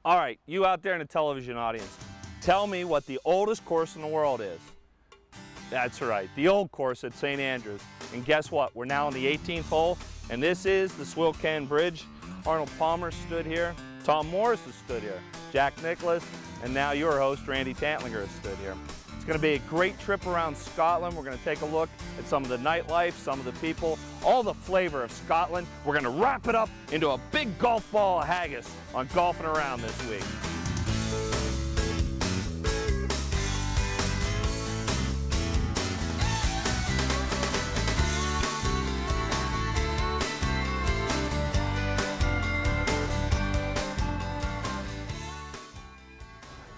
All right, you out there in the television audience, tell me what the oldest course in the world is. That's right, the old course at St. Andrews. And guess what? We're now on the 18th hole, and this is the Swilcan Bridge. Arnold Palmer stood here, Tom Morris has stood here, Jack Nicklaus, and now your host, Randy Tantlinger, has stood here. It's going to be a great trip around Scotland. We're going to take a look at some of the nightlife, some of the people, all the flavor of Scotland. We're going to wrap it up into a big golf ball of haggis on Golfing Around this week.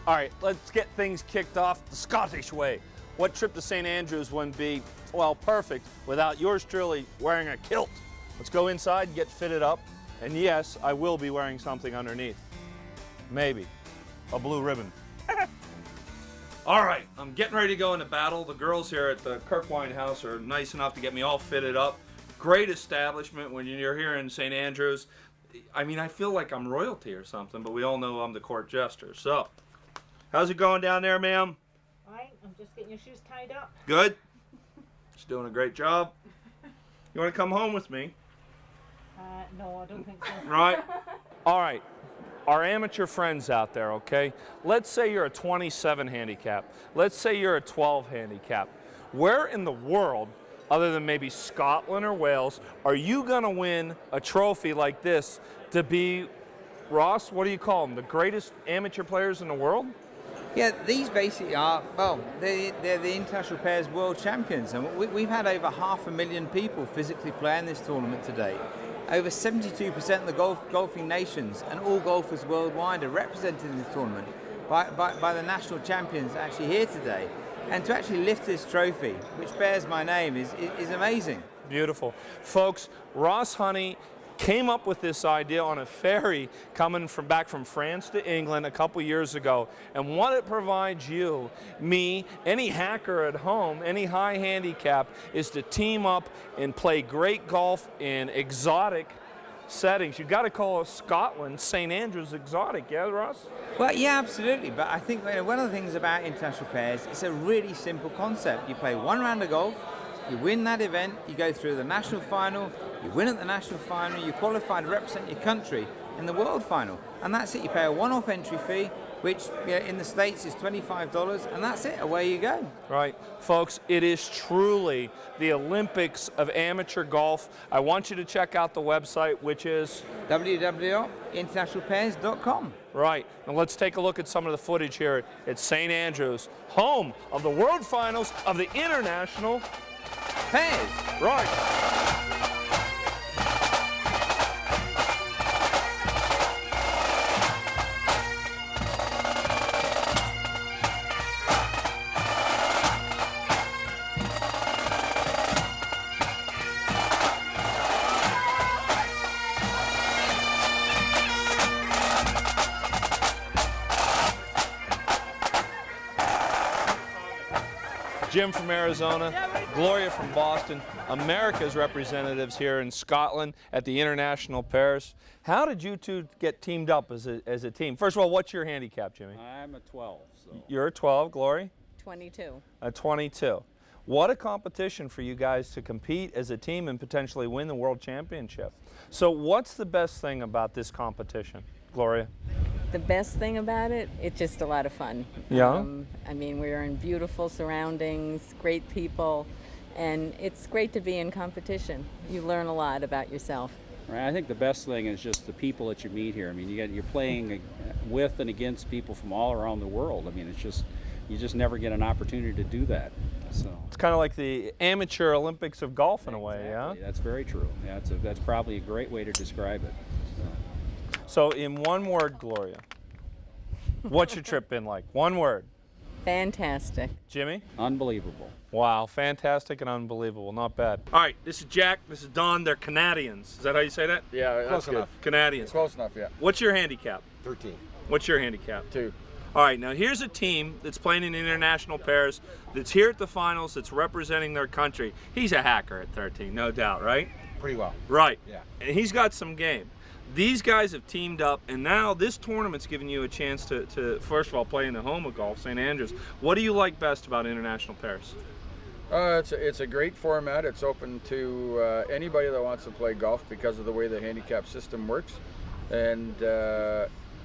All right, let's get things kicked off the Scottish way. What trip to St. Andrews wouldn't be, well, perfect without yours truly wearing a kilt? Let's go inside and get fitted up. And yes, I will be wearing something underneath. Maybe a blue ribbon. All right, I'm getting ready to go into battle. The girls here at the Kirkwine House are nice enough to get me all fitted up. Great establishment when you're here in St. Andrews. I mean, I feel like I'm royalty or something, but we all know I'm the court jester. So, how's it going down there, ma'am? All right, I'm just getting your shoes tied up. Good. She's doing a great job. You want to come home with me? No, I don't think so. Right. All right. Our amateur friends out there, okay? Let's say you're a 27 handicap. Let's say you're a 12 handicap. Where in the world, other than maybe Scotland or Wales, are you going to win a trophy like this to be, Ross, what do you call them, the greatest amateur players in the world? Yeah, these basically are, well, they're the International Pairs World Champions, and we've had over 500,000 people physically playing this tournament today. Over 72% of the golfing nations and all golfers worldwide are represented in this tournament by the national champions actually here today. And to actually lift this trophy, which bears my name, is amazing. Beautiful. Folks, Ross Honey came up with this idea on a ferry coming back from France to England a couple years ago. And what it provides you, me, any hacker at home, any high handicap, is to team up and play great golf in exotic settings. You've got to call Scotland St. Andrews exotic, yeah, Ross? Well, yeah, absolutely. But I think one of the things about international pairs, it's a really simple concept. You play one round of golf, you win that event, you go through the national final, you win at the national final, you qualify to represent your country in the world final. And that's it. You pay a one-off entry fee, which in the States is $25, and that's it. Away you go. Right. Folks, it is truly the Olympics of amateur golf. I want you to check out the website, which is www.internationalpairs.com. Right. Now let's take a look at some of the footage here at St. Andrews, home of the World Finals of the International Pairs. Right. Jim from Arizona, Gloria from Boston, America's representatives here in Scotland at the International Pairs. How did you two get teamed up as a team? First of all, what's your handicap, Jimmy? I'm a 12. So. You're a 12, Glory? 22. A 22. What a competition for you guys to compete as a team and potentially win the World Championship. So what's the best thing about this competition, Gloria? The best thing about it, it's just a lot of fun. Yeah? I mean, we're in beautiful surroundings, great people, and it's great to be in competition. You learn a lot about yourself. Right, I think the best thing is just the people that you meet here. I mean, you're playing with and against people from all around the world. I mean, it's just, you just never get an opportunity to do that. So it's kind of like the amateur Olympics of golf in a way, yeah? That's very true. Yeah, that's probably a great way to describe it. So in one word, Gloria, what's your trip been like? One word. Fantastic. Jimmy? Unbelievable. Wow, fantastic and unbelievable. Not bad. All right, this is Jack, this is Don. They're Canadians. Is that how you say that? Yeah, that's good. Canadians. Close enough, yeah. What's your handicap? 13. What's your handicap? 2. All right, now here's a team that's playing in international pairs, that's here at the finals, that's representing their country. He's a hacker at 13, no doubt, right? Pretty well. Right. Yeah. And he's got some game. these guys have teamed up, and now this tournament's giving you a chance to first of all, play in the home of golf, St. Andrews. What do you like best about international pairs? It's a great format. It's open to anybody that wants to play golf because of the way the handicap system works. And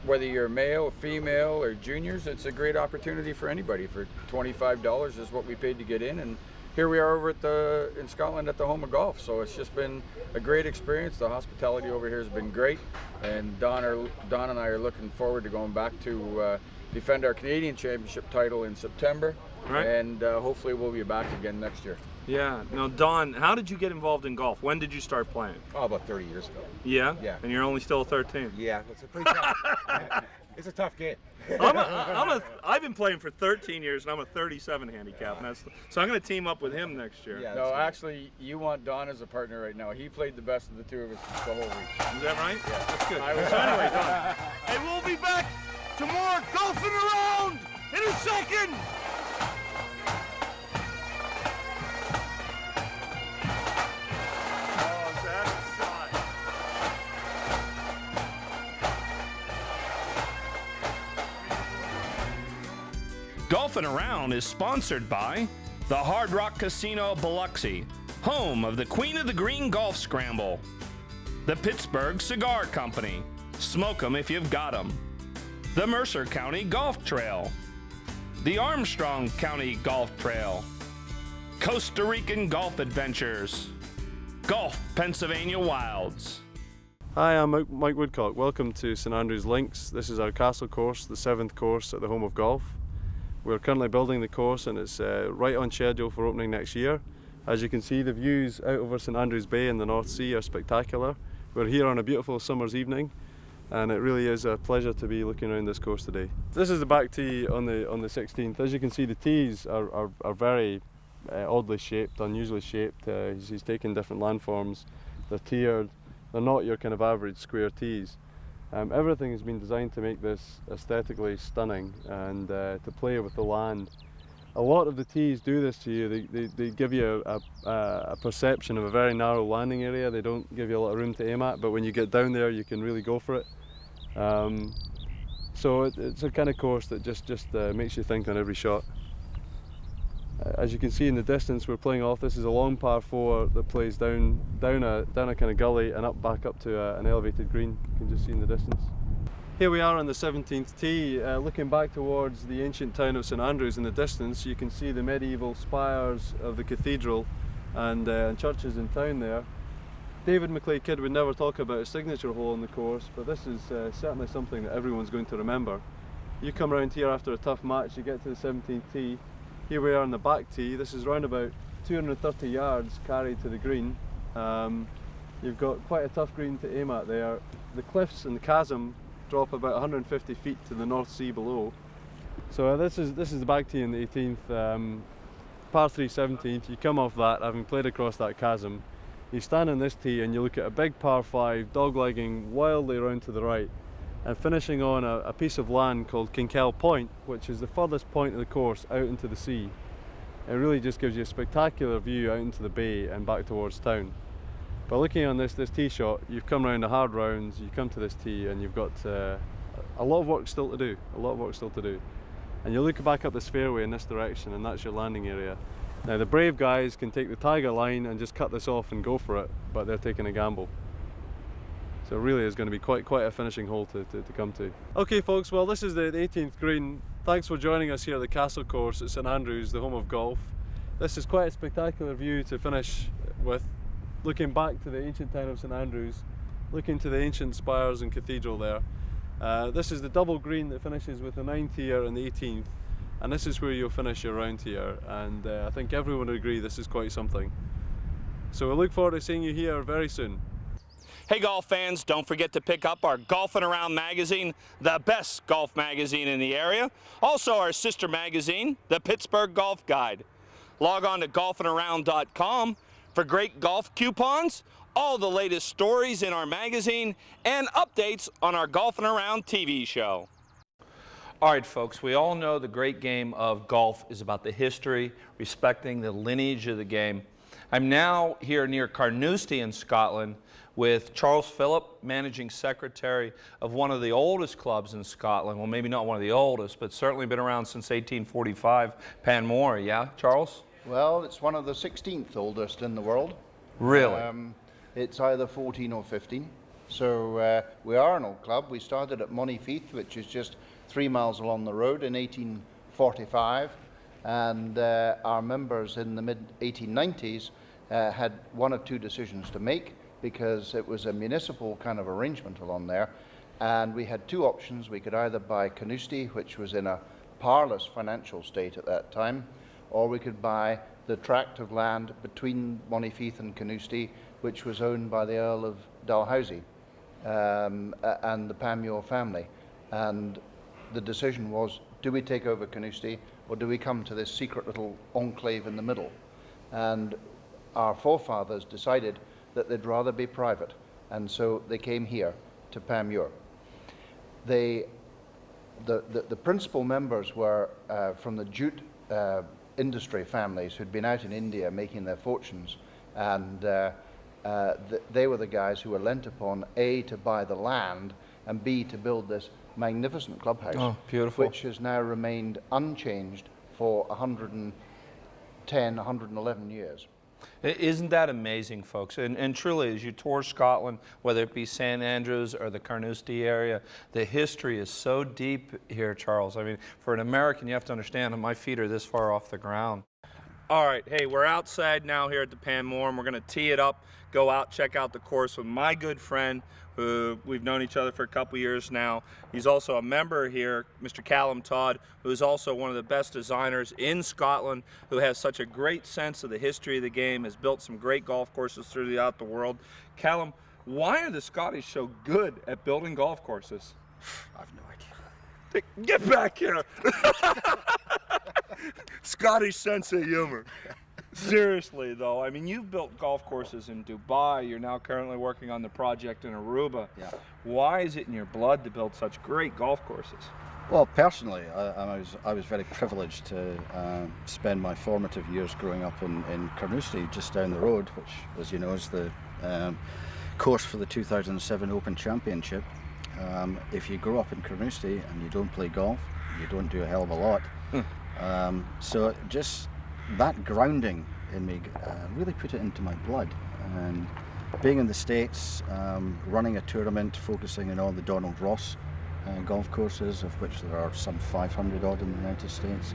whether you're male, female, or juniors, it's a great opportunity for anybody. For $25 is what we paid to get in, and here we are over at in Scotland at the home of golf. So it's just been a great experience. The hospitality over here has been great, and Don and I are looking forward to going back to defend our Canadian Championship title in September. Right. And hopefully we'll be back again next year. Yeah. Now, Don, how did you get involved in golf? When did you start playing? Oh, about 30 years ago. Yeah? Yeah. And you're only still 13? Yeah, it's a pretty tough. It's a tough game. I've been playing for 13 years, and I'm a 37 handicap. And so I'm going to team up with him next year. Yeah, no, actually, you want Don as a partner right now. He played the best of the two of us the whole week. Is that right? Yeah. That's good. So anyway, Don, and we'll be back to more golfing around in a second. Golfing Around is sponsored by the Hard Rock Casino Biloxi, home of the Queen of the Green Golf Scramble, the Pittsburgh Cigar Company, smoke 'em if you've got 'em, the Mercer County Golf Trail, the Armstrong County Golf Trail, Costa Rican Golf Adventures, Golf Pennsylvania Wilds. Hi, I'm Mike Woodcock. Welcome to St Andrews Links. This is our castle course, the 7th course at the home of golf. We're currently building the course, and it's right on schedule for opening next year. As you can see, the views out over St Andrews Bay and the North Sea are spectacular. We're here on a beautiful summer's evening, and it really is a pleasure to be looking around this course today. This is the back tee on the 16th. As you can see, the tees are very oddly shaped, unusually shaped. He's taken different landforms. They're tiered. They're not your kind of average square tees. Everything has been designed to make this aesthetically stunning and to play with the land. A lot of the tees do this to you. They give you a perception of a very narrow landing area. They don't give you a lot of room to aim at, but when you get down there you can really go for it. So it's a kind of course that just makes you think on every shot. As you can see in the distance we're playing off, this is a long par 4 that plays down a kind of gully and back up to an elevated green. You can just see in the distance. Here we are on the 17th tee, looking back towards the ancient town of St Andrews in the distance. You can see the medieval spires of the cathedral and churches in town there. David McLay-Kidd would never talk about a signature hole on the course, but this is certainly something that everyone's going to remember. You come around here after a tough match, you get to the 17th tee. Here we are on the back tee. This is round about 230 yards carried to the green. You've got quite a tough green to aim at there. The cliffs and the chasm drop about 150 feet to the North Sea below. So this is the back tee in the 18th, par 3 17th. You come off that, having played across that chasm. You stand on this tee and you look at a big par 5 doglegging wildly round to the right, and finishing on a piece of land called Kinkell Point, which is the furthest point of the course out into the sea. It really just gives you a spectacular view out into the bay and back towards town. But looking on this tee shot, you've come around the hard rounds, you come to this tee and you've got a lot of work still to do, And you look back up this fairway in this direction and that's your landing area. Now the brave guys can take the tiger line and just cut this off and go for it, but they're taking a gamble. So it really is going to be quite a finishing hole to come to. Okay folks, well this is the 18th green. Thanks for joining us here at the Castle Course at St Andrews, the home of golf. This is quite a spectacular view to finish with, looking back to the ancient town of St Andrews, looking to the ancient spires and cathedral there. This is the double green that finishes with the 9th here and the 18th, and this is where you'll finish your round here, and I think everyone would agree this is quite something. So we look forward to seeing you here very soon. Hey golf fans, don't forget to pick up our Golfing Around magazine, the best golf magazine in the area. Also our sister magazine, the Pittsburgh Golf Guide. Log on to golfingaround.com for great golf coupons, all the latest stories in our magazine, and updates on our Golfing Around TV show. All right, folks, we all know the great game of golf is about the history, respecting the lineage of the game. I'm now here near Carnouste in Scotland with Charles Phillip, Managing Secretary of one of the oldest clubs in Scotland. Well, maybe not one of the oldest, but certainly been around since 1845, Panmure, yeah, Charles? Well, it's one of the 16th oldest in the world. Really? It's either 14 or 15. So we are an old club. We started at Monifeith, which is just 3 miles along the road in 1845. And our members in the mid-1890s had one of two decisions to make, because it was a municipal kind of arrangement along there. And we had two options. We could either buy Carnouste, which was in a parlous financial state at that time, or we could buy the tract of land between Monifeith and Carnouste, which was owned by the Earl of Dalhousie and the Panmure family. And the decision was, do we take over Carnouste, or do we come to this secret little enclave in the middle? And our forefathers decided that they'd rather be private, and so they came here to Panmure. The principal members were from the jute industry families who'd been out in India making their fortunes, and they were the guys who were lent upon, A, to buy the land, and B, to build this magnificent clubhouse. Oh, beautiful. Which has now remained unchanged for 110, 111 years. Isn't that amazing, folks? And truly, as you tour Scotland, whether it be St Andrews or the Carnouste area, the history is so deep here, Charles. I mean, for an American, you have to understand that my feet are this far off the ground. All right, hey, we're outside now here at the Panmure, and we're going to tee it up, go out, check out the course with my good friend, who we've known each other for a couple years now. He's also a member here, Mr. Callum Todd, who is also one of the best designers in Scotland, who has such a great sense of the history of the game, has built some great golf courses throughout the world. Callum, why are the Scottish so good at building golf courses? I've no idea. Get back here! Scottish sense of humor. Seriously though, I mean, you've built golf courses in Dubai, you're now currently working on the project in Aruba. Yeah. Why is it in your blood to build such great golf courses? Well, personally, I was very privileged to spend my formative years growing up in Carnouste, just down the road, which, as you know, is the course for the 2007 Open Championship. If you grow up in Carnouste and you don't play golf, you don't do a hell of a lot. So just that grounding in me really put it into my blood. And being in the States, running a tournament, focusing on all the Donald Ross golf courses, of which there are some 500 odd in the United States,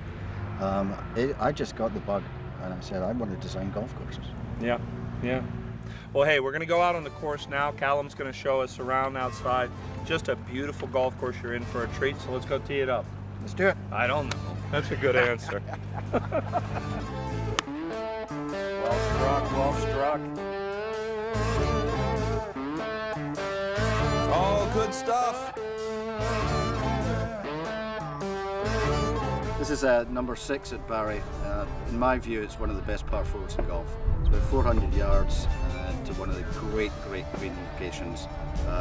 I just got the bug, and I said I want to design golf courses. Yeah, yeah. Well, hey, we're going to go out on the course now. Callum's going to show us around outside. Just a beautiful golf course. You're in for a treat, so let's go tee it up. Let's do it. I don't know. That's a good answer. Well struck, well struck. Oh, good stuff. This is number 6 at Barry. In my view, it's one of the best par 4s in golf. It's about 400 yards to one of the great green locations.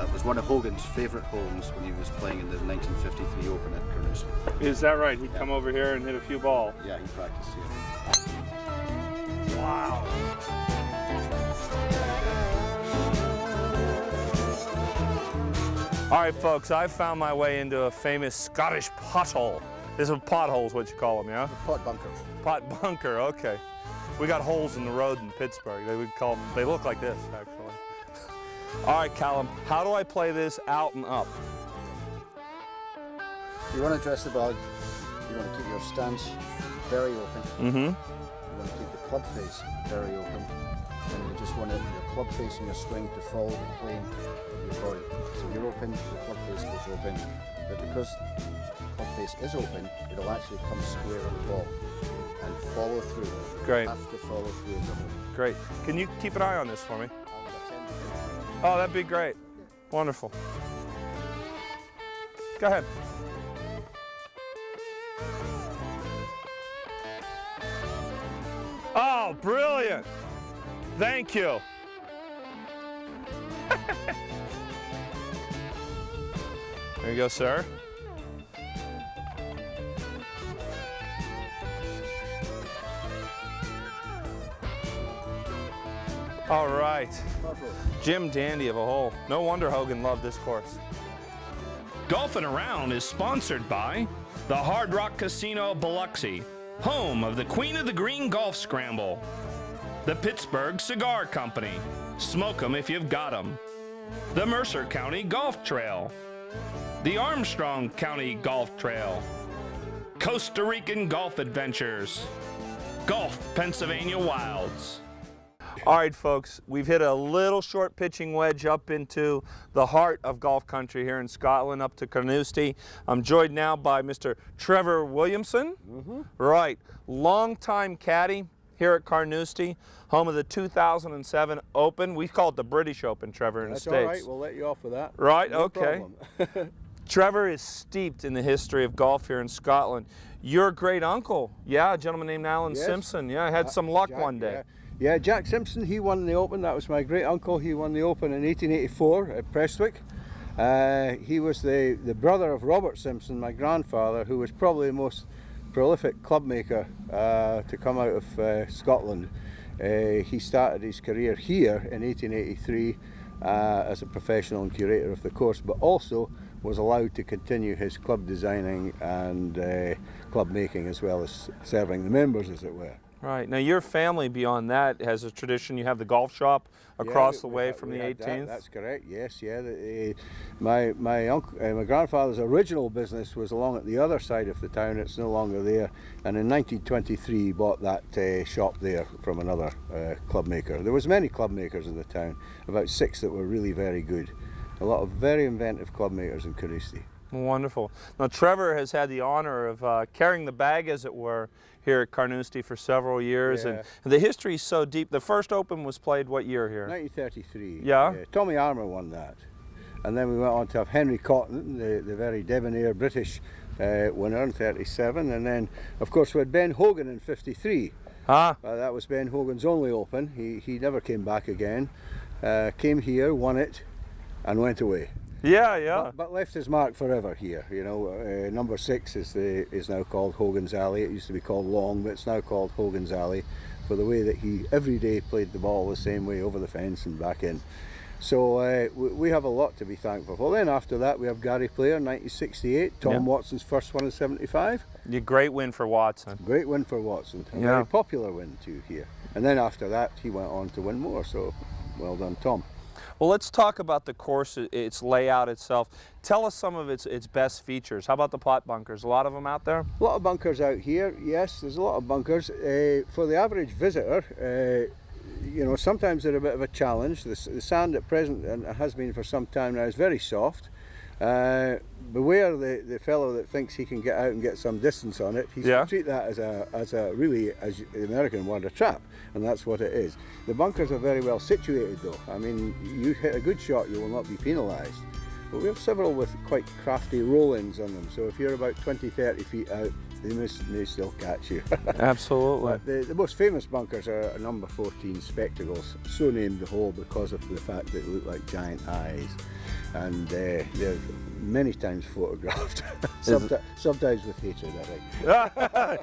It was one of Hogan's favourite homes when he was playing in the 1953 Open at Carnouste. Is that right? He'd come over here and hit a few balls. Yeah, he practiced here. Wow. All right, folks, I've found my way into a famous Scottish pothole. This is a pothole is what you call them, yeah? Pot bunkers. Pot bunker, okay. We got holes in the road in Pittsburgh. They would call them, they look like this, actually. All right, Callum, how do I play this out and up? You want to dress the ball, you want to keep your stance very open. Mm-hmm. You want to keep the club face very open. And you just want your club face and your swing to follow the plane of your body. So you're open, the club face goes open. But because the club face is open, it'll actually come square on the ball and follow through. Great. You have to follow through the ball. Great. Can you keep an eye on this for me? Oh, that'd be great. Wonderful. Go ahead. Oh, brilliant. Thank you. There you go, sir. All right. Jim Dandy of a hole. No wonder Hogan loved this course. Golfing Around is sponsored by the Hard Rock Casino Biloxi, home of the Queen of the Green Golf Scramble. The Pittsburgh Cigar Company, smoke 'em if you've got 'em. The Mercer County Golf Trail. The Armstrong County Golf Trail. Costa Rican Golf Adventures. Golf Pennsylvania Wilds. All right, folks, we've hit a little short pitching wedge up into the heart of golf country here in Scotland, up to Carnouste. I'm joined now by Mr. Trevor Williamson. Right, longtime caddy here at Carnouste, home of the 2007 Open. We call it the British Open, Trevor, in the States. That's all right, we'll let you off with that. Right, No okay. problem. Trevor is steeped in the history of golf here in Scotland. Your great uncle, yeah, a gentleman named Alan Yes. Simpson, yeah, had some luck Jack, one day. Yeah, Jack Simpson, he won the Open. That was my great uncle. He won the Open in 1884 at Prestwick. He was the brother of Robert Simpson, my grandfather, who was probably the most prolific club maker to come out of Scotland. He started his career here in 1883 as a professional and curator of the course, but also was allowed to continue his club designing and club making, as well as serving the members, as it were. Right. Now, your family beyond that has a tradition. You have the golf shop across the way from the 18th. That's correct. Yes, yeah. My grandfather's original business was along at the other side of the town. It's no longer there. And in 1923, he bought that shop there from another club maker. There was many club makers in the town, about 6 that were really very good. A lot of very inventive club makers in Carnouste. Wonderful. Now, Trevor has had the honor of carrying the bag, as it were, here at Carnouste for several years, Yeah. and the history is so deep. The first Open was played what year here? 1933. Yeah? Tommy Armour won that. And then we went on to have Henry Cotton, the very debonair British winner in 37. And then, of course, we had Ben Hogan in 53. That was Ben Hogan's only Open. He never came back again. Came here, won it, and went away. Yeah, yeah. But left his mark forever here. You know, number 6 is now called Hogan's Alley. It used to be called Long, but it's now called Hogan's Alley for the way that he every day played the ball the same way over the fence and back in. So we have a lot to be thankful for. Then after that we have Gary Player, 1968. Tom Watson's first one in 75. A great win for Watson. Great win for Watson. A very popular win too here. And then after that he went on to win more. So well done, Tom. Well, let's talk about the course, its layout itself. Tell us some of its best features. How about the pot bunkers? A lot of them out there? A lot of bunkers out here, yes, there's a lot of bunkers. For the average visitor, you know, sometimes they're a bit of a challenge. The sand at present, and it has been for some time now, is very soft. Beware the fellow that thinks he can get out and get some distance on it. He's to treat that as a really, as the American word, a trap, and that's what it is. The bunkers are very well situated though. I mean, you hit a good shot, you will not be penalised. But we have several with quite crafty roll-ins on them, so if you're about 20-30 feet out, they may still catch you. Absolutely. But the most famous bunkers are number 14 Spectacles, so named the hole because of the fact that they look like giant eyes, and they're many times photographed, sometimes with hatred, I think.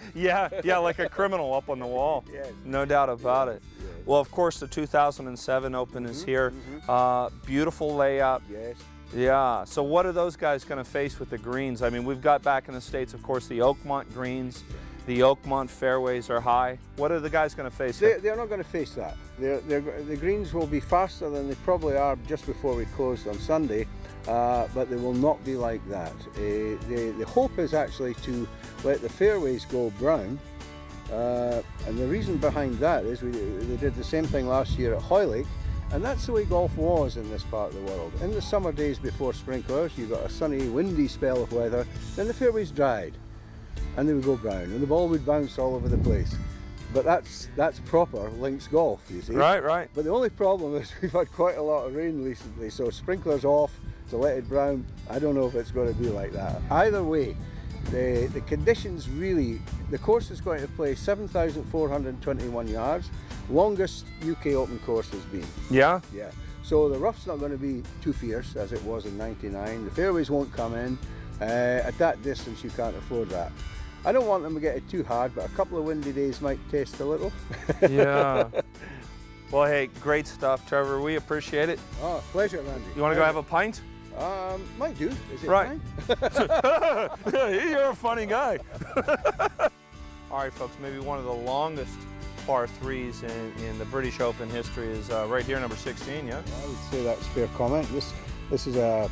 yeah, like a criminal up on the wall. Yes. No doubt about it. Yes. Well, of course, the 2007 Open is here. Beautiful layout. Yes. Yeah, so what are those guys going to face with the greens? I mean, we've got back in the States, of course, the Oakmont greens. The Oakmont fairways are high. What are the guys going to face? They're not going to face that. The greens will be faster than they probably are just before we closed on Sunday, but they will not be like that. The hope is actually to let the fairways go brown, and the reason behind that is they did the same thing last year at Hoylake. And that's the way golf was in this part of the world. In the summer days before sprinklers, you got a sunny, windy spell of weather, then the fairways dried, and they would go brown, and the ball would bounce all over the place. But that's proper links golf, you see. Right. But the only problem is we've had quite a lot of rain recently, so sprinklers off to let it brown. I don't know if it's going to be like that. Either way, the conditions really, the course is going to play 7,421 yards. Longest UK Open course has been. Yeah? Yeah. So the rough's not going to be too fierce as it was in '99. The fairways won't come in. At that distance you can't afford that. I don't want them to get it too hard, but a couple of windy days might taste a little. Yeah. Well, hey, great stuff, Trevor. We appreciate it. Oh, pleasure, Randy. You want to go have a pint? Might do. Is it Right. fine? You're a funny guy. All right, folks, maybe one of the longest par threes in the British Open history is right here, number 16, yeah? I would say that's a fair comment. This is a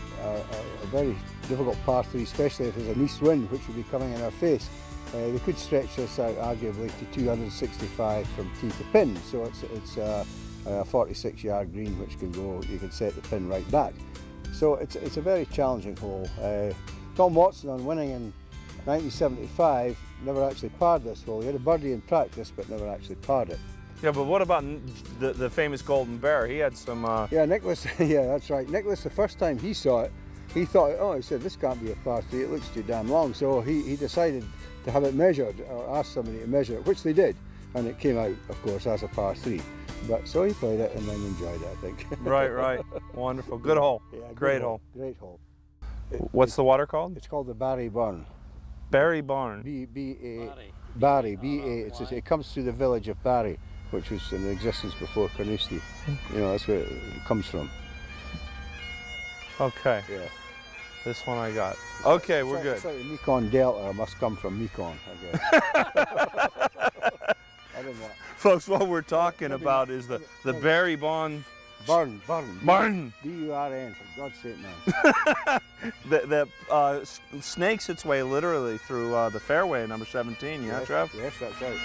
very difficult par three, especially if there's an east wind, which will be coming in our face. They could stretch this out arguably to 265 from tee to pin, so it's a 46-yard green which can go. You can set the pin right back. So it's a very challenging hole. Tom Watson, on winning in 1975, never actually parred this hole. He had a birdie in practice, but never actually parred it. Yeah, but what about the famous Golden Bear? He had some... Yeah, Nicholas, yeah, that's right. Nicholas, the first time he saw it, he thought, oh, he said, this can't be a par three, it looks too damn long. So he decided to have it measured, or ask somebody to measure it, which they did. And it came out, of course, as a par three. But so he played it and then enjoyed it, I think. Right. Wonderful. Good hole. Yeah, Great hole. Great hole. What's the water called? It's called the Barry Burn. Barry Barn. Barry, B-A. It comes through the village of Barry, which was in existence before Carnouste. You know, that's where it comes from. Okay. Yeah. This one I got. Okay, we're good. It's like the Mekong Delta must come from Mekong, I guess. I don't know. Folks, what we're talking about is the Barry Barn. Burn. B-U-R-N, for God's sake, man. that snakes its way literally through the fairway, number 17, yeah, yes, Trev? Yes, that's right.